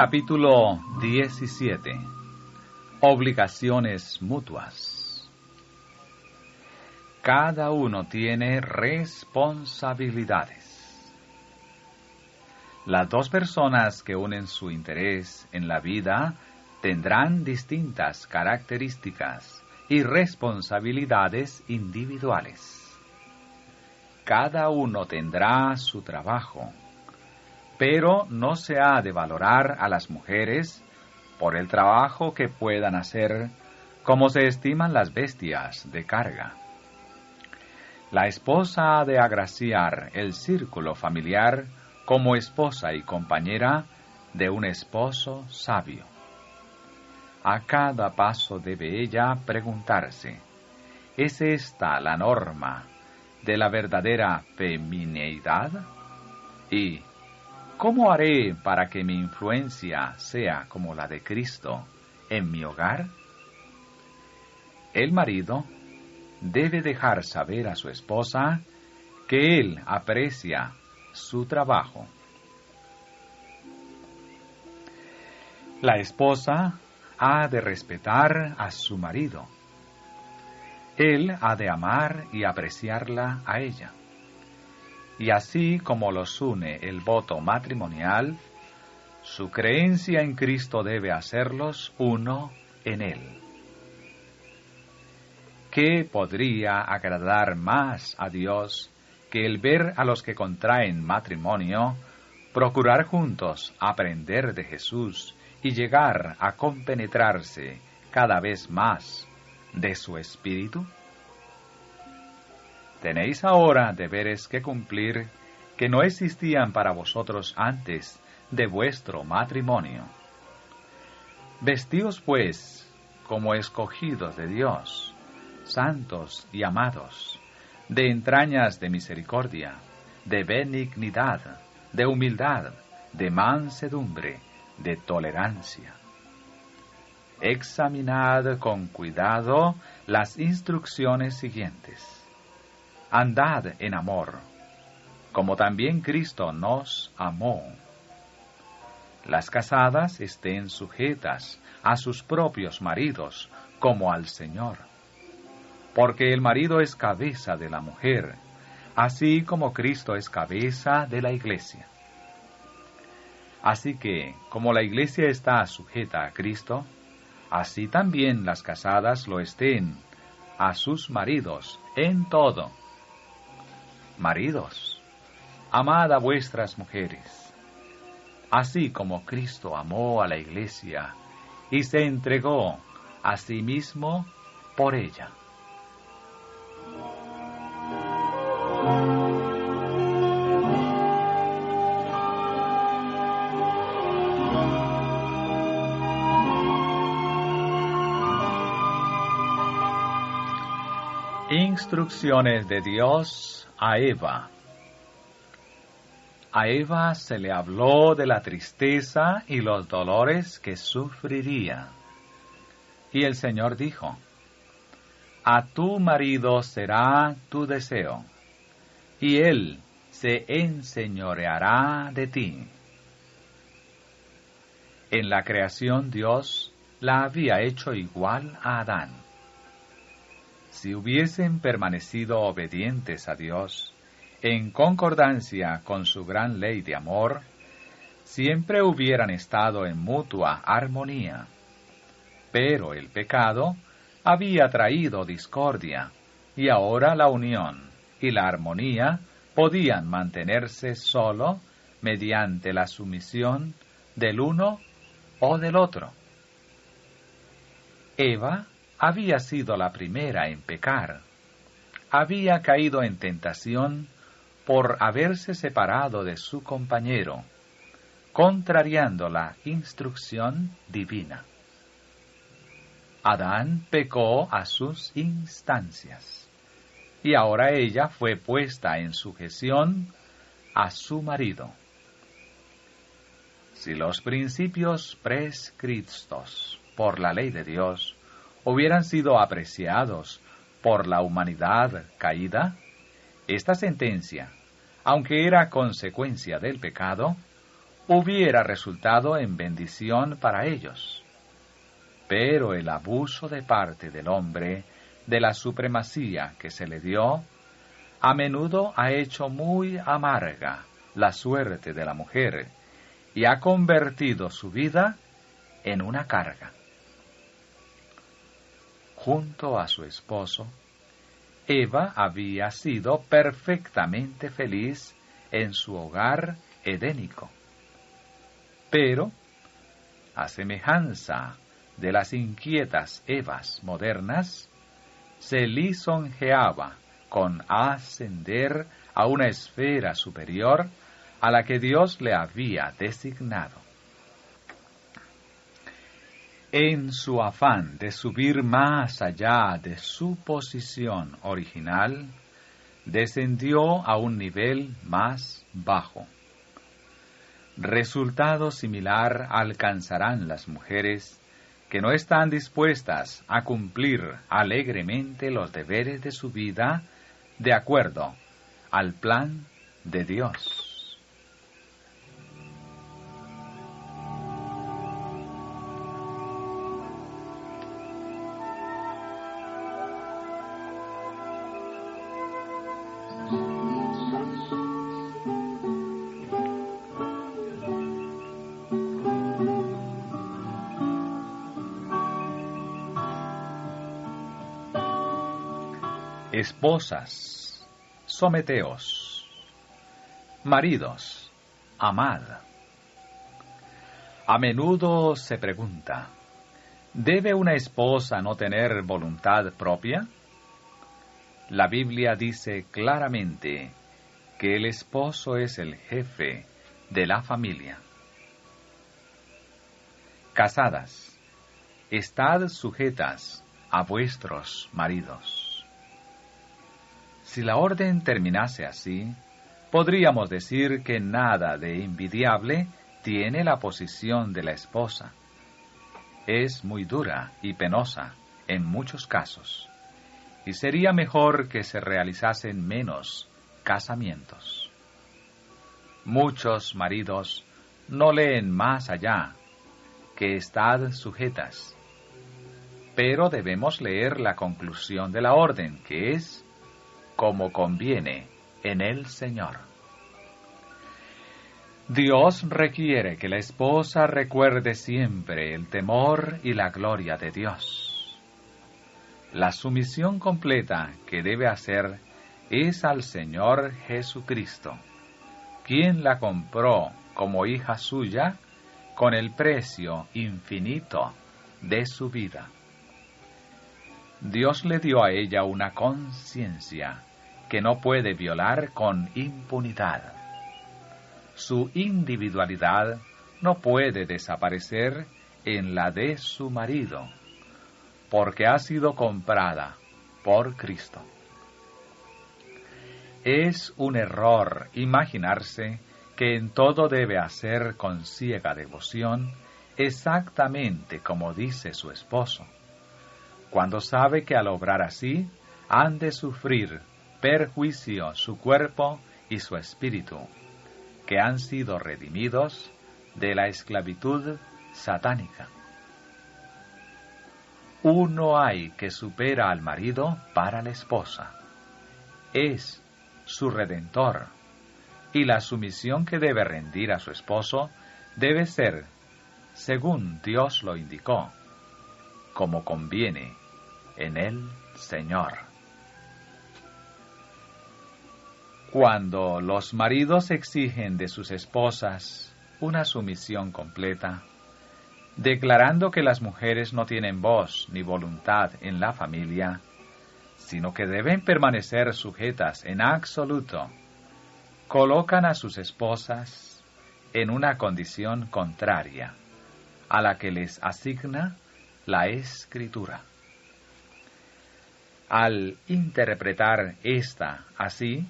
Capítulo 17. Obligaciones mutuas. Cada uno tiene responsabilidades. Las dos personas que unen su interés en la vida tendrán distintas características y responsabilidades individuales. Cada uno tendrá su trabajo, pero no se ha de valorar a las mujeres por el trabajo que puedan hacer, como se estiman las bestias de carga. La esposa ha de agraciar el círculo familiar como esposa y compañera de un esposo sabio. A cada paso debe ella preguntarse, ¿es esta la norma de la verdadera femineidad? Y ¿cómo haré para que mi influencia sea como la de Cristo en mi hogar? El marido debe dejar saber a su esposa que él aprecia su trabajo. La esposa ha de respetar a su marido. Él ha de amar y apreciarla a ella. Y así como los une el voto matrimonial, su creencia en Cristo debe hacerlos uno en Él. ¿Qué podría agradar más a Dios que el ver a los que contraen matrimonio procurar juntos aprender de Jesús y llegar a compenetrarse cada vez más de su espíritu? Tenéis ahora deberes que cumplir que no existían para vosotros antes de vuestro matrimonio. Vestíos, pues, como escogidos de Dios, santos y amados, de entrañas de misericordia, de benignidad, de humildad, de mansedumbre, de tolerancia. Examinad con cuidado las instrucciones siguientes. Andad en amor, como también Cristo nos amó. Las casadas estén sujetas a sus propios maridos, como al Señor. Porque el marido es cabeza de la mujer, así como Cristo es cabeza de la iglesia. Así que, como la iglesia está sujeta a Cristo, así también las casadas lo estén a sus maridos en todo. Maridos, amad a vuestras mujeres, así como Cristo amó a la iglesia y se entregó a sí mismo por ella. Instrucciones de Dios a Eva. A Eva se le habló de la tristeza y los dolores que sufriría. Y el Señor dijo, a tu marido será tu deseo, y él se enseñoreará de ti. En la creación Dios la había hecho igual a Adán. Si hubiesen permanecido obedientes a Dios, en concordancia con su gran ley de amor, siempre hubieran estado en mutua armonía. Pero el pecado había traído discordia, y ahora la unión y la armonía podían mantenerse sólo mediante la sumisión del uno o del otro. Eva había sido la primera en pecar. Había caído en tentación por haberse separado de su compañero, contrariando la instrucción divina. Adán pecó a sus instancias, y ahora ella fue puesta en sujeción a su marido. Si los principios prescritos por la ley de Dios hubieran sido apreciados por la humanidad caída, esta sentencia, aunque era consecuencia del pecado, hubiera resultado en bendición para ellos. Pero el abuso de parte del hombre de la supremacía que se le dio, a menudo ha hecho muy amarga la suerte de la mujer y ha convertido su vida en una carga. Junto a su esposo, Eva había sido perfectamente feliz en su hogar edénico. Pero, a semejanza de las inquietas Evas modernas, se lisonjeaba con ascender a una esfera superior a la que Dios le había designado. En su afán de subir más allá de su posición original, descendió a un nivel más bajo. Resultado similar alcanzarán las mujeres que no están dispuestas a cumplir alegremente los deberes de su vida de acuerdo al plan de Dios. Esposas, someteos. Maridos, amad. A menudo se pregunta, ¿debe una esposa no tener voluntad propia? La Biblia dice claramente que el esposo es el jefe de la familia. Casadas, estad sujetas a vuestros maridos. Si la orden terminase así, podríamos decir que nada de envidiable tiene la posición de la esposa. Es muy dura y penosa en muchos casos, y sería mejor que se realizasen menos casamientos. Muchos maridos no leen más allá que estad sujetas, pero debemos leer la conclusión de la orden, que es como conviene en el Señor. Dios requiere que la esposa recuerde siempre el temor y la gloria de Dios. La sumisión completa que debe hacer es al Señor Jesucristo, quien la compró como hija suya con el precio infinito de su vida. Dios le dio a ella una conciencia que no puede violar con impunidad. Su individualidad no puede desaparecer en la de su marido, porque ha sido comprada por Cristo. Es un error imaginarse que en todo debe hacer con ciega devoción exactamente como dice su esposo, cuando sabe que al obrar así han de sufrir perjuicio su cuerpo y su espíritu, que han sido redimidos de la esclavitud satánica. Uno hay que supera al marido para la esposa. Es su redentor, y la sumisión que debe rendir a su esposo debe ser, según Dios lo indicó, como conviene en el Señor. Cuando los maridos exigen de sus esposas una sumisión completa, declarando que las mujeres no tienen voz ni voluntad en la familia, sino que deben permanecer sujetas en absoluto, colocan a sus esposas en una condición contraria a la que les asigna la Escritura. Al interpretar esta así,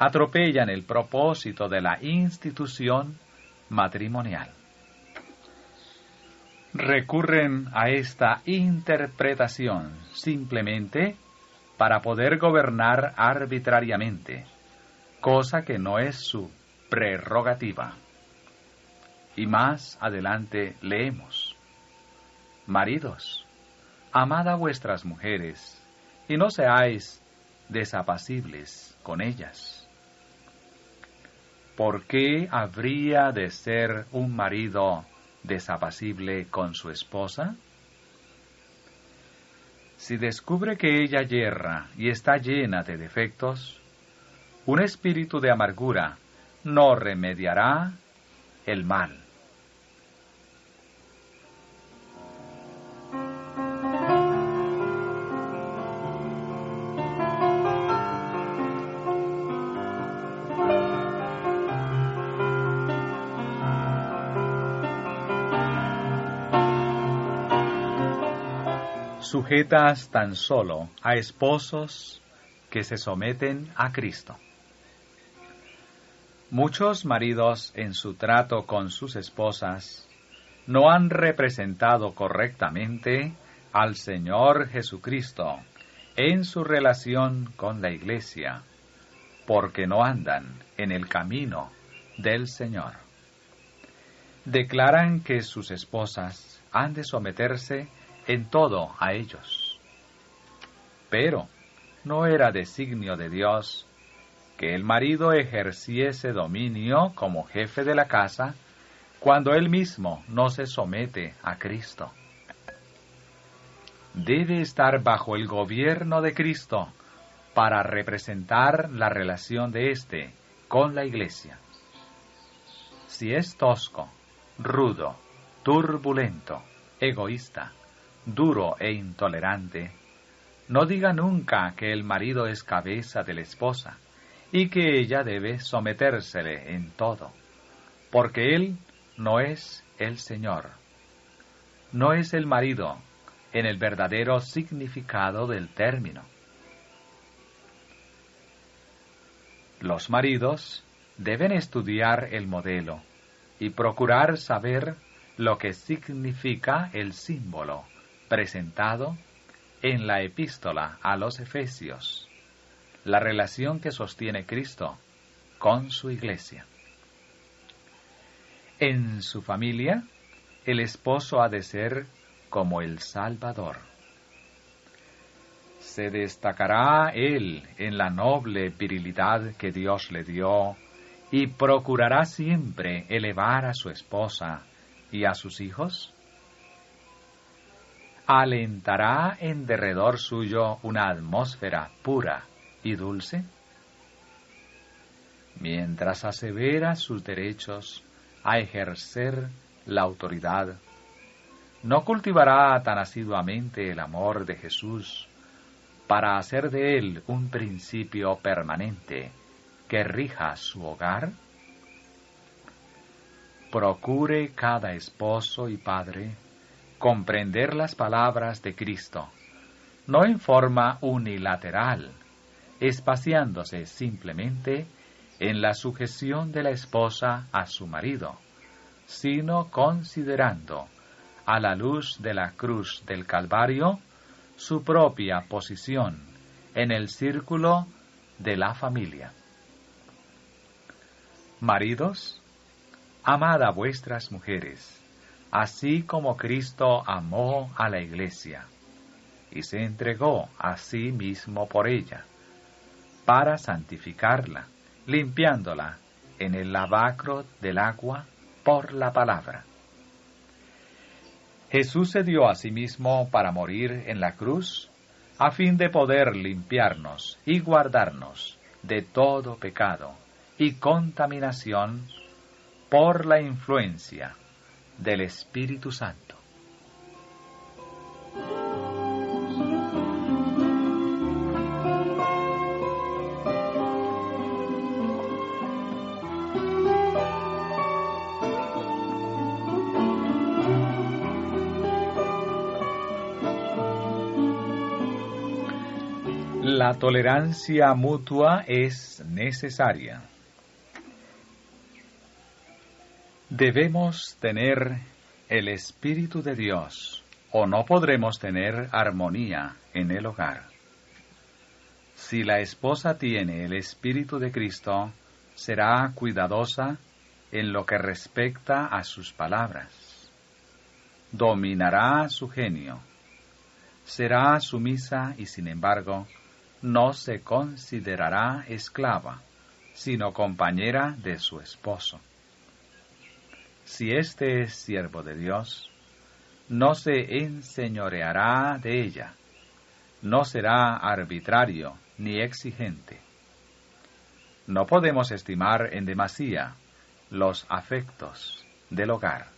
atropellan el propósito de la institución matrimonial. Recurren a esta interpretación simplemente para poder gobernar arbitrariamente, cosa que no es su prerrogativa. Y más adelante leemos: Maridos, amad a vuestras mujeres, y no seáis desapacibles con ellas. ¿Por qué habría de ser un marido desapacible con su esposa? Si descubre que ella yerra y está llena de defectos, un espíritu de amargura no remediará el mal. Sujetas tan solo a esposos que se someten a Cristo. Muchos maridos en su trato con sus esposas no han representado correctamente al Señor Jesucristo en su relación con la Iglesia, porque no andan en el camino del Señor. Declaran que sus esposas han de someterse en todo a ellos. Pero no era designio de Dios que el marido ejerciese dominio como jefe de la casa cuando él mismo no se somete a Cristo. Debe estar bajo el gobierno de Cristo para representar la relación de éste con la Iglesia. Si es tosco, rudo, turbulento, egoísta, duro e intolerante, no diga nunca que el marido es cabeza de la esposa y que ella debe sometérsele en todo, porque él no es el Señor. No es el marido en el verdadero significado del término. Los maridos deben estudiar el modelo y procurar saber lo que significa el símbolo presentado en la epístola a los Efesios, la relación que sostiene Cristo con su Iglesia. En su familia, el esposo ha de ser como el Salvador. Se destacará él en la noble virilidad que Dios le dio y procurará siempre elevar a su esposa y a sus hijos. ¿Alentará en derredor suyo una atmósfera pura y dulce? Mientras asevera sus derechos a ejercer la autoridad, ¿no cultivará tan asiduamente el amor de Jesús para hacer de él un principio permanente que rija su hogar? Procure cada esposo y padre comprender las palabras de Cristo, no en forma unilateral, espaciándose simplemente en la sujeción de la esposa a su marido, sino considerando, a la luz de la cruz del Calvario, su propia posición en el círculo de la familia. Maridos, amad a vuestras mujeres, así como Cristo amó a la Iglesia, y se entregó a sí mismo por ella, para santificarla, limpiándola en el lavacro del agua por la palabra. Jesús se dio a sí mismo para morir en la cruz, a fin de poder limpiarnos y guardarnos de todo pecado y contaminación por la influencia del Espíritu Santo. La tolerancia mutua es necesaria. Debemos tener el Espíritu de Dios, o no podremos tener armonía en el hogar. Si la esposa tiene el Espíritu de Cristo, será cuidadosa en lo que respecta a sus palabras. Dominará su genio. Será sumisa y, sin embargo, no se considerará esclava, sino compañera de su esposo. Si éste es siervo de Dios, no se enseñoreará de ella, no será arbitrario ni exigente. No podemos estimar en demasía los afectos del hogar,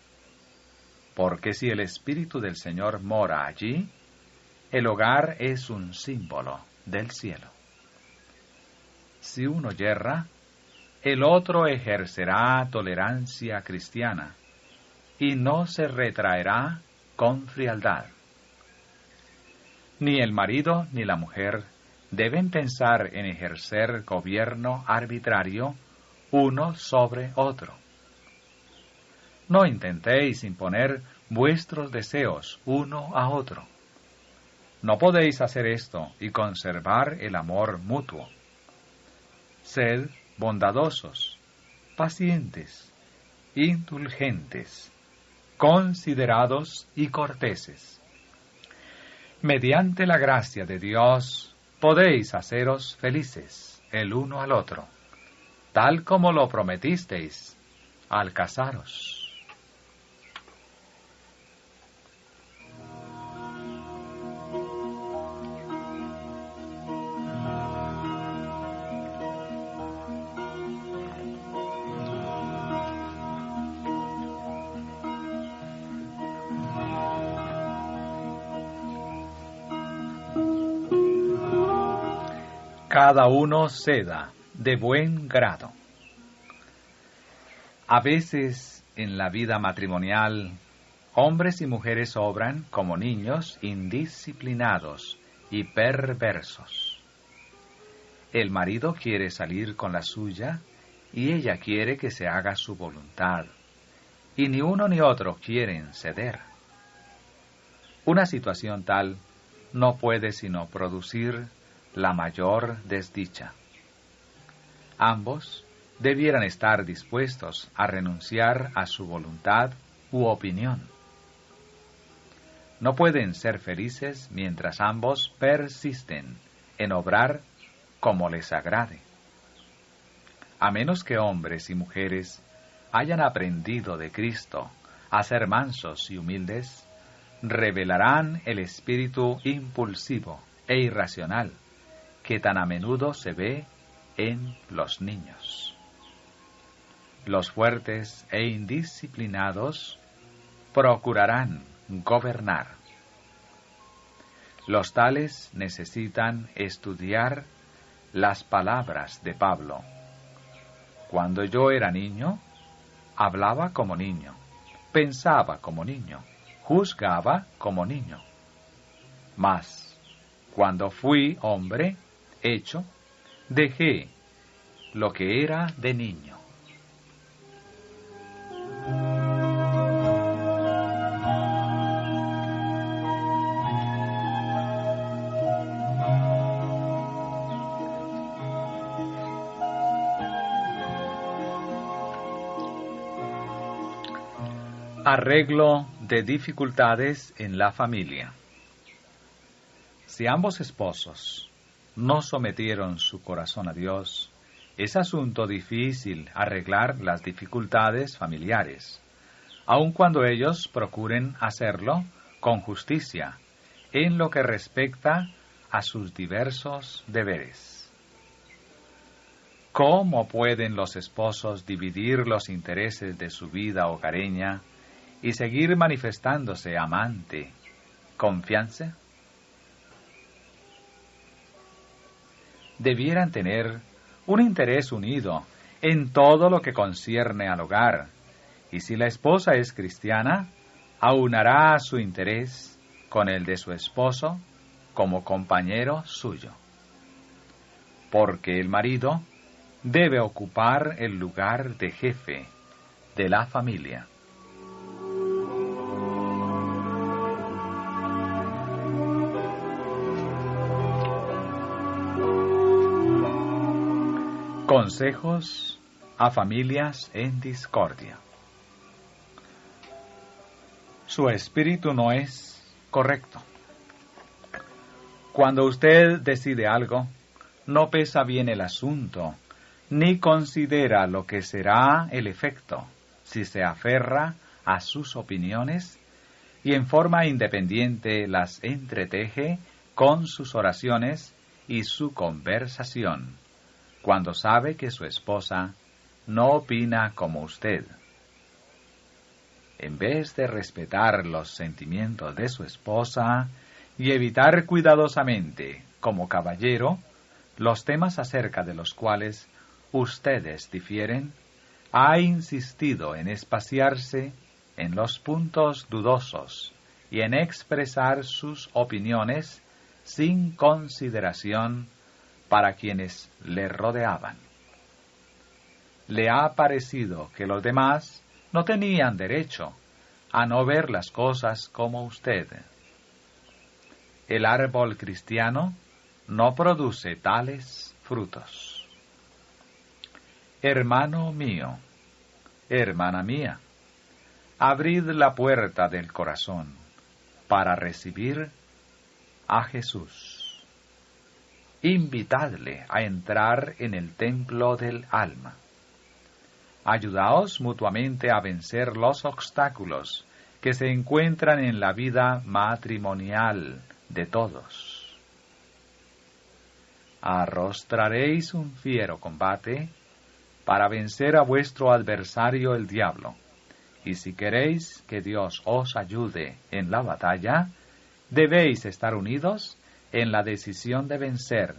porque si el Espíritu del Señor mora allí, el hogar es un símbolo del cielo. Si uno yerra, el otro ejercerá tolerancia cristiana y no se retraerá con frialdad. Ni el marido ni la mujer deben pensar en ejercer gobierno arbitrario uno sobre otro. No intentéis imponer vuestros deseos uno a otro. No podéis hacer esto y conservar el amor mutuo. Sed bondadosos, pacientes, indulgentes, considerados y corteses. Mediante la gracia de Dios podéis haceros felices el uno al otro, tal como lo prometisteis al casaros. Cada uno ceda de buen grado. A veces en la vida matrimonial, hombres y mujeres obran como niños indisciplinados y perversos. El marido quiere salir con la suya y ella quiere que se haga su voluntad, y ni uno ni otro quieren ceder. Una situación tal no puede sino producir la mayor desdicha. Ambos debieran estar dispuestos a renunciar a su voluntad u opinión. No pueden ser felices mientras ambos persisten en obrar como les agrade. A menos que hombres y mujeres hayan aprendido de Cristo a ser mansos y humildes, revelarán el espíritu impulsivo e irracional que tan a menudo se ve en los niños. Los fuertes e indisciplinados procurarán gobernar. Los tales necesitan estudiar las palabras de Pablo. Cuando yo era niño, hablaba como niño, pensaba como niño, juzgaba como niño. Mas, cuando fui hombre, hecho, dejé lo que era de niño. Arreglo de dificultades en la familia. Si ambos esposos no sometieron su corazón a Dios, es asunto difícil arreglar las dificultades familiares, aun cuando ellos procuren hacerlo con justicia, en lo que respecta a sus diversos deberes. ¿Cómo pueden los esposos dividir los intereses de su vida hogareña y seguir manifestándose amante, confianza? Debieran tener un interés unido en todo lo que concierne al hogar, y si la esposa es cristiana, aunará su interés con el de su esposo como compañero suyo. Porque el marido debe ocupar el lugar de jefe de la familia. Consejos a familias en discordia. Su espíritu no es correcto. Cuando usted decide algo, no pesa bien el asunto, ni considera lo que será el efecto si se aferra a sus opiniones y en forma independiente las entreteje con sus oraciones y su conversación, cuando sabe que su esposa no opina como usted. En vez de respetar los sentimientos de su esposa y evitar cuidadosamente, como caballero, los temas acerca de los cuales ustedes difieren, ha insistido en espaciarse en los puntos dudosos y en expresar sus opiniones sin consideración para quienes le rodeaban. Le ha parecido que los demás no tenían derecho a no ver las cosas como usted. El árbol cristiano no produce tales frutos. Hermano mío, hermana mía, abrid la puerta del corazón para recibir a Jesús. Invitadle a entrar en el templo del alma. Ayudaos mutuamente a vencer los obstáculos que se encuentran en la vida matrimonial de todos. Arrostraréis un fiero combate para vencer a vuestro adversario el diablo, y si queréis que Dios os ayude en la batalla, debéis estar unidos en la decisión de vencer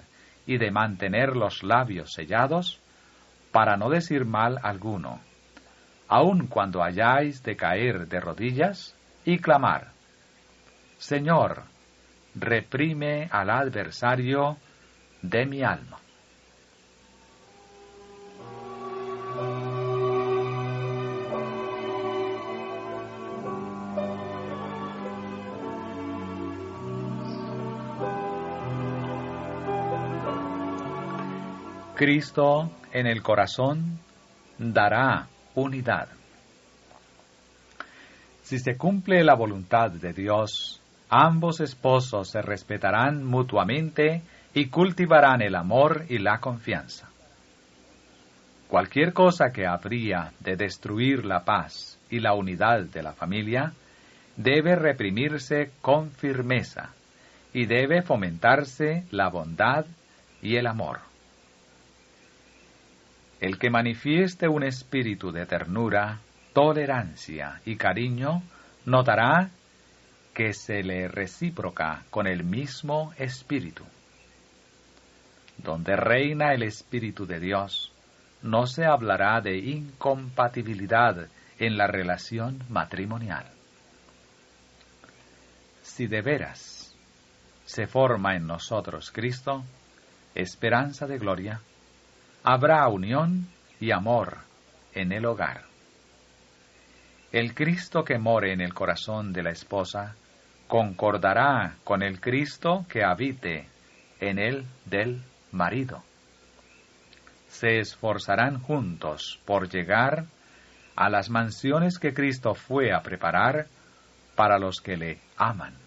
y de mantener los labios sellados para no decir mal alguno, aun cuando hayáis de caer de rodillas y clamar: Señor, reprime al adversario de mi alma. Cristo en el corazón dará unidad. Si se cumple la voluntad de Dios, ambos esposos se respetarán mutuamente y cultivarán el amor y la confianza. Cualquier cosa que habría de destruir la paz y la unidad de la familia debe reprimirse con firmeza y debe fomentarse la bondad y el amor. El que manifieste un espíritu de ternura, tolerancia y cariño, notará que se le recíproca con el mismo espíritu. Donde reina el Espíritu de Dios, no se hablará de incompatibilidad en la relación matrimonial. Si de veras se forma en nosotros Cristo, esperanza de gloria, habrá unión y amor en el hogar. El Cristo que more en el corazón de la esposa concordará con el Cristo que habite en el del marido. Se esforzarán juntos por llegar a las mansiones que Cristo fue a preparar para los que le aman.